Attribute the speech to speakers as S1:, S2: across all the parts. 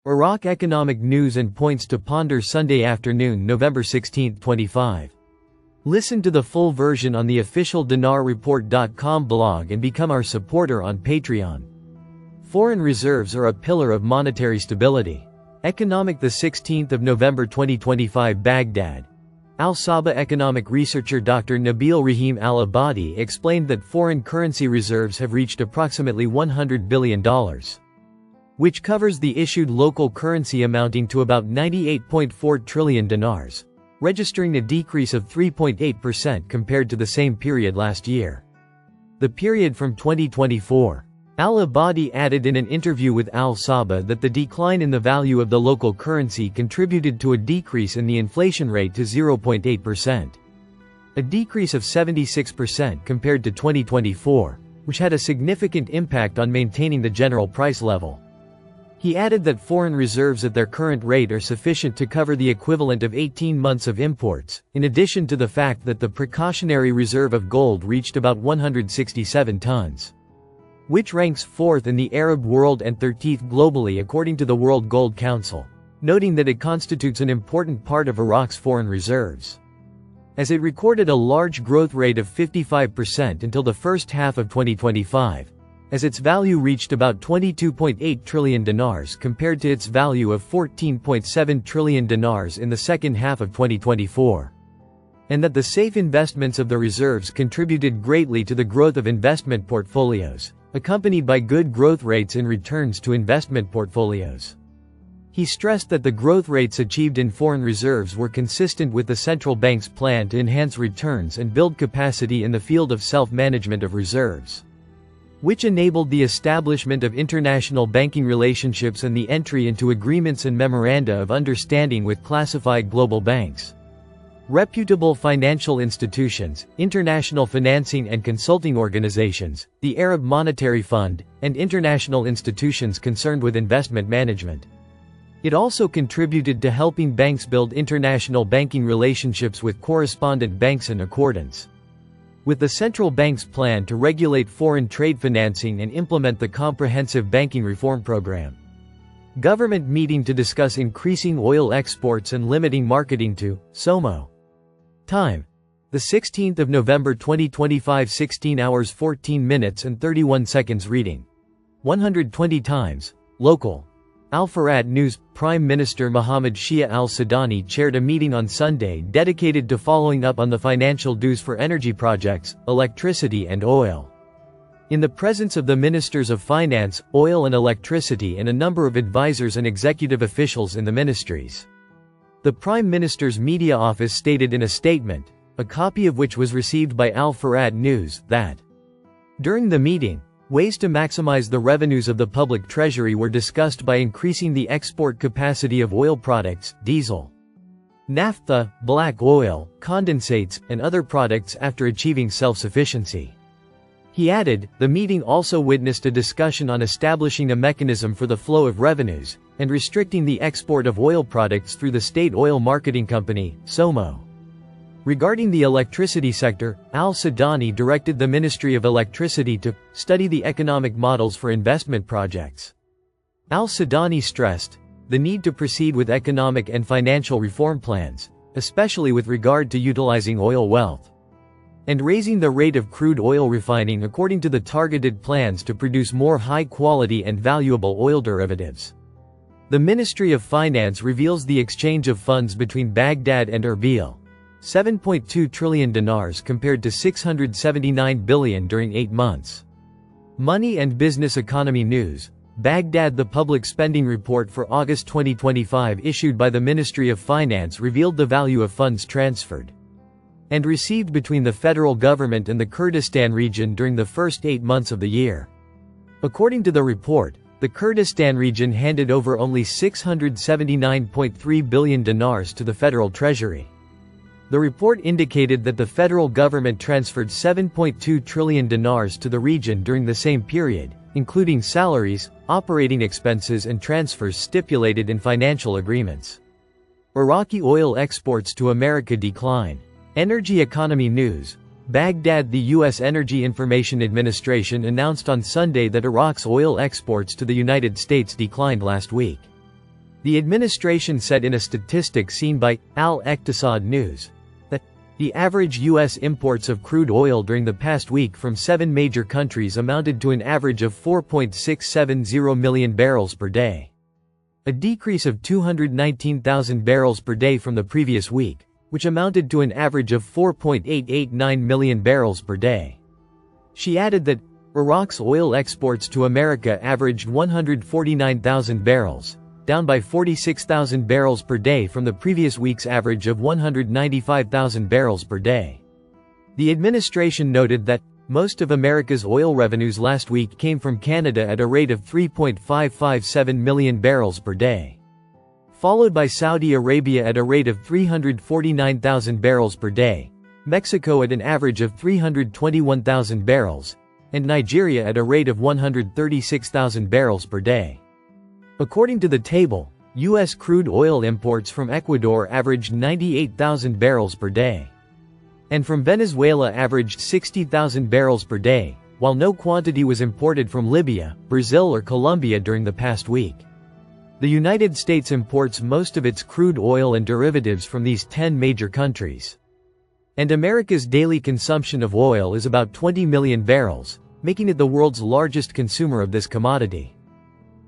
S1: Iraq economic news and points to ponder Sunday afternoon, November 16, 25. Listen to the full version on the official dinarreport.com blog and become our supporter on Patreon. Foreign reserves are a pillar of monetary stability. Economic, the 16th of November 2025, Baghdad. Al-Saba economic researcher Dr. Nabil Rahim Al-Abadi explained that foreign currency reserves have reached approximately $100 billion, which covers the issued local currency amounting to about 98.4 trillion dinars, registering a decrease of 3.8% compared to the same period last year. The period from 2024. Al-Abadi added in an interview with Al-Saba that the decline in the value of the local currency contributed to a decrease in the inflation rate to 0.8%. A decrease of 76% compared to 2024, which had a significant impact on maintaining the general price level. He added that foreign reserves at their current rate are sufficient to cover the equivalent of 18 months of imports, in addition to the fact that the precautionary reserve of gold reached about 167 tons, which ranks 4th in the Arab world and 13th globally according to the World Gold Council, noting that it constitutes an important part of Iraq's foreign reserves, as it recorded a large growth rate of 55% until the first half of 2025, as its value reached about 22.8 trillion dinars compared to its value of 14.7 trillion dinars in the second half of 2024. And that the safe investments of the reserves contributed greatly to the growth of investment portfolios, accompanied by good growth rates in returns to investment portfolios. He stressed that the growth rates achieved in foreign reserves were consistent with the central bank's plan to enhance returns and build capacity in the field of self-management of reserves, which enabled the establishment of international banking relationships and the entry into agreements and memoranda of understanding with classified global banks, reputable financial institutions, international financing and consulting organizations, the Arab Monetary Fund, and international institutions concerned with investment management. It also contributed to helping banks build international banking relationships with correspondent banks in accordance with the central bank's plan to regulate foreign trade financing and implement the comprehensive banking reform program. Government meeting to discuss increasing oil exports and limiting marketing to SOMO. Time: the 16th of November 2025, 16 hours 14 minutes and 31 seconds. Reading 120 times. Local. Al-Farad News. Prime Minister Mohammed Shia al-Sudani chaired a meeting on Sunday dedicated to following up on the financial dues for energy projects, electricity and oil, in the presence of the Ministers of Finance, Oil and Electricity and a number of advisors and executive officials in the ministries. The Prime Minister's media office stated in a statement, a copy of which was received by Al-Farad News, that during the meeting, ways to maximize the revenues of the public treasury were discussed by increasing the export capacity of oil products, diesel, naphtha, black oil, condensates, and other products after achieving self-sufficiency. He added, the meeting also witnessed a discussion on establishing a mechanism for the flow of revenues, and restricting the export of oil products through the State Oil Marketing Company, SOMO. Regarding the electricity sector, al-Sudani directed the Ministry of Electricity to study the economic models for investment projects. Al-Sudani stressed the need to proceed with economic and financial reform plans, especially with regard to utilizing oil wealth, and raising the rate of crude oil refining according to the targeted plans to produce more high-quality and valuable oil derivatives. The Ministry of Finance reveals the exchange of funds between Baghdad and Erbil, 7.2 trillion dinars compared to 679 billion during 8 months. Money and Business Economy News. Baghdad. The public spending report for August 2025 issued by the Ministry of Finance revealed the value of funds transferred and received between the federal government and the Kurdistan region during the first 8 months of the year. According to the report, the Kurdistan region handed over only 679.3 billion dinars to the federal treasury. The report indicated that the federal government transferred 7.2 trillion dinars to the region during the same period, including salaries, operating expenses and transfers stipulated in financial agreements. Iraqi oil exports to America decline. Energy Economy News. Baghdad. The U.S. Energy Information Administration announced on Sunday that Iraq's oil exports to the United States declined last week. The administration said in a statistic seen by Al-Iqtisad News that the average U.S. imports of crude oil during the past week from 7 major countries amounted to an average of 4.670 million barrels per day, a decrease of 219,000 barrels per day from the previous week, which amounted to an average of 4.889 million barrels per day. She added that Iraq's oil exports to America averaged 149,000 barrels, down by 46,000 barrels per day from the previous week's average of 195,000 barrels per day. The administration noted that most of America's oil revenues last week came from Canada at a rate of 3.557 million barrels per day, followed by Saudi Arabia at a rate of 349,000 barrels per day, Mexico at an average of 321,000 barrels, and Nigeria at a rate of 136,000 barrels per day. According to the table, U.S. crude oil imports from Ecuador averaged 98,000 barrels per day, and from Venezuela averaged 60,000 barrels per day, while no quantity was imported from Libya, Brazil or Colombia during the past week. The United States imports most of its crude oil and derivatives from these 10 major countries, and America's daily consumption of oil is about 20 million barrels, making it the world's largest consumer of this commodity.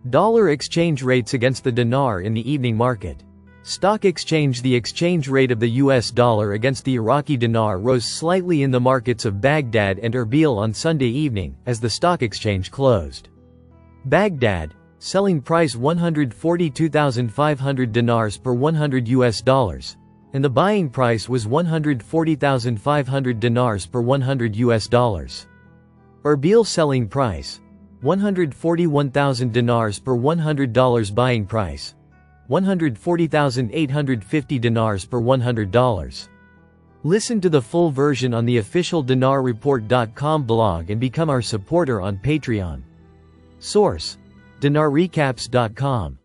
S1: Dollar exchange rates against the dinar in the evening market. Stock exchange. The exchange rate of the US dollar against the Iraqi dinar rose slightly in the markets of Baghdad and Erbil on Sunday evening, as the stock exchange closed. Baghdad, selling price 142,500 dinars per 100 US dollars, and the buying price was 140,500 dinars per 100 US dollars. Erbil selling price 141,000 dinars per $100 buying price, 140,850 dinars per $100. Listen to the full version on the official dinarreport.com blog and become our supporter on Patreon. Source: dinarrecaps.com